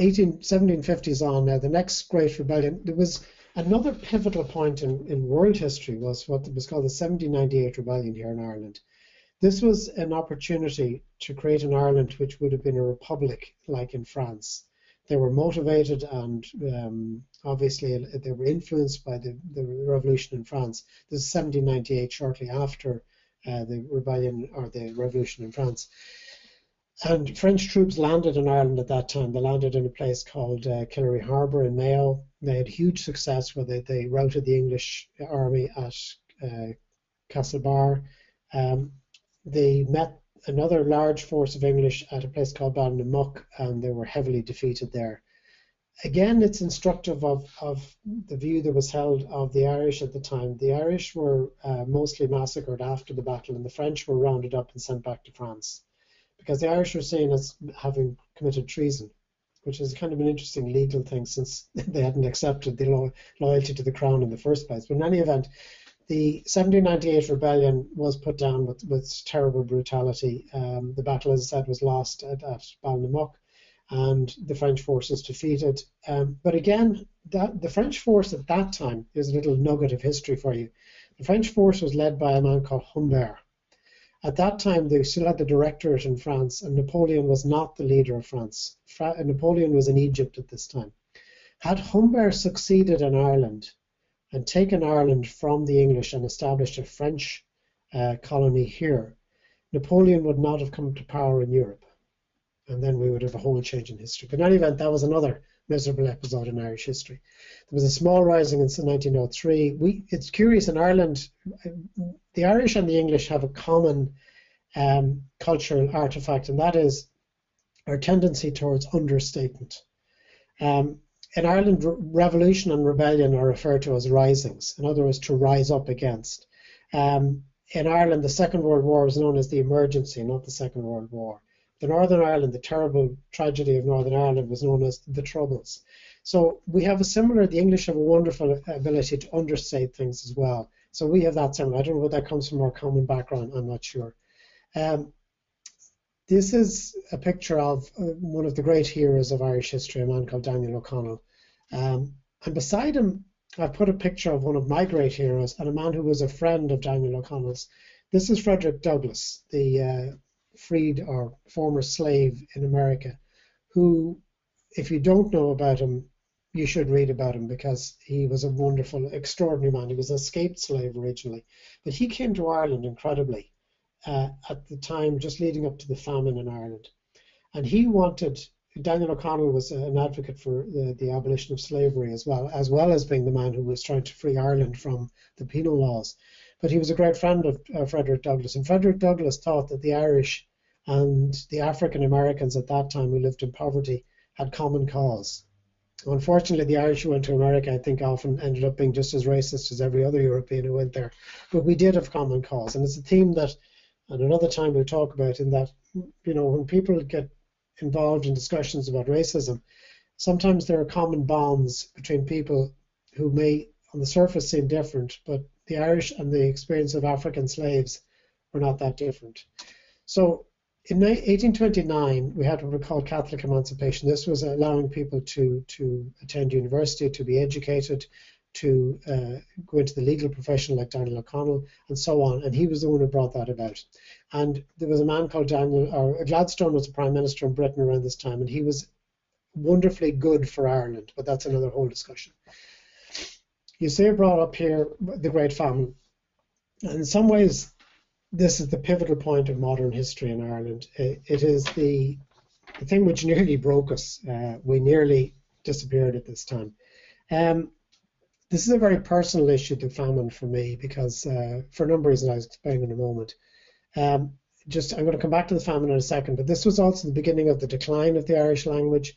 1750s on, now the next great rebellion, there was another pivotal point in world history, was what was called the 1798 rebellion here in Ireland. This was an opportunity to create an Ireland which would have been a republic like in France. They were motivated and obviously they were influenced by the revolution in France. This is 1798, shortly after the rebellion or the revolution in France. And French troops landed in Ireland at that time. They landed in a place called Killary Harbour in Mayo. They had huge success where they routed the English army at Castlebar. They met another large force of English at a place called Ballinammuck, and they were heavily defeated there. Again, it's instructive of the view that was held of the Irish at the time. The Irish were mostly massacred after the battle, and the French were rounded up and sent back to France, because the Irish were seen as having committed treason, which is kind of an interesting legal thing since they hadn't accepted the loyalty to the crown in the first place. But in any event, the 1798 rebellion was put down with terrible brutality. The battle, as I said, was lost at Ballinammuck, and the French forces defeated. But again, the French force at that time, here's a little nugget of history for you. The French force was led by a man called Humbert. At that time, they still had the Directorate in France, and Napoleon was not the leader of France. Napoleon was in Egypt at this time. Had Humbert succeeded in Ireland and taken Ireland from the English and established a French colony here, Napoleon would not have come to power in Europe. And then we would have a whole change in history. But in any event, that was another miserable episode in Irish history. There was a small rising in 1903. It's curious, in Ireland, the Irish and the English have a common cultural artifact, and that is our tendency towards understatement. In Ireland, revolution and rebellion are referred to as risings, in other words, to rise up against. In Ireland, the Second World War was known as the emergency, not the Second World War. The Northern Ireland, the terrible tragedy of Northern Ireland, was known as the Troubles. So we have the English have a wonderful ability to understate things as well. So we have that similar. I don't know whether that comes from our common background, I'm not sure. This is a picture of one of the great heroes of Irish history, a man called Daniel O'Connell. And beside him, I've put a picture of one of my great heroes and a man who was a friend of Daniel O'Connell's. This is Frederick Douglass, the freed or former slave in America, who, if you don't know about him, you should read about him, because he was a wonderful, extraordinary man. He was an escaped slave originally, but he came to Ireland incredibly at the time just leading up to the famine in Ireland. And Daniel O'Connell was an advocate for the abolition of slavery as well as being the man who was trying to free Ireland from the penal laws. But he was a great friend of Frederick Douglass, and Frederick Douglass thought that the Irish and the African Americans at that time who lived in poverty had common cause. Unfortunately, the Irish who went to America, I think, often ended up being just as racist as every other European who went there. But we did have common cause, and it's a theme that, at another time, we'll talk about, in that, when people get involved in discussions about racism, sometimes there are common bonds between people who may, on the surface, seem different, but the Irish and the experience of African slaves were not that different. So in 1829, we had what we call Catholic emancipation. This was allowing people to attend university, to be educated, to go into the legal profession like Daniel O'Connell, and so on. And he was the one who brought that about. And there was a man called Gladstone was the Prime Minister in Britain around this time, and he was wonderfully good for Ireland, but that's another whole discussion. You see I brought up here the Great Famine. And in some ways, this is the pivotal point of modern history in Ireland. It is the thing which nearly broke us. We nearly disappeared at this time. This is a very personal issue, the famine, for me, because for a number of reasons I'll explain in a moment. I'm going to come back to the famine in a second, but this was also the beginning of the decline of the Irish language.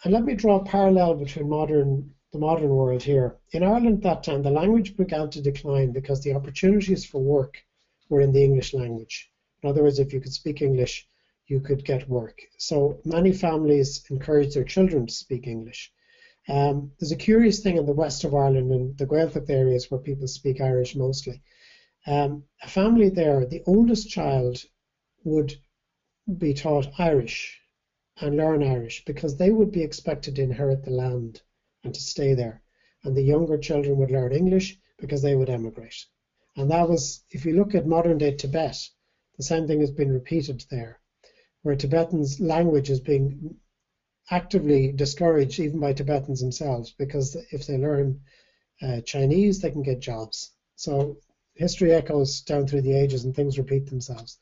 And let me draw a parallel between the modern world here. In Ireland at that time, the language began to decline because the opportunities for work were in the English language. In other words, if you could speak English, you could get work. So many families encouraged their children to speak English. There's a curious thing in the west of Ireland, in the Gaeltacht areas where people speak Irish mostly. A family there, the oldest child would be taught Irish and learn Irish because they would be expected to inherit the land and to stay there. And the younger children would learn English because they would emigrate. And that was, if you look at modern day Tibet, the same thing has been repeated there, where Tibetans' language is being actively discouraged even by Tibetans themselves, because if they learn Chinese, they can get jobs. So history echoes down through the ages and things repeat themselves.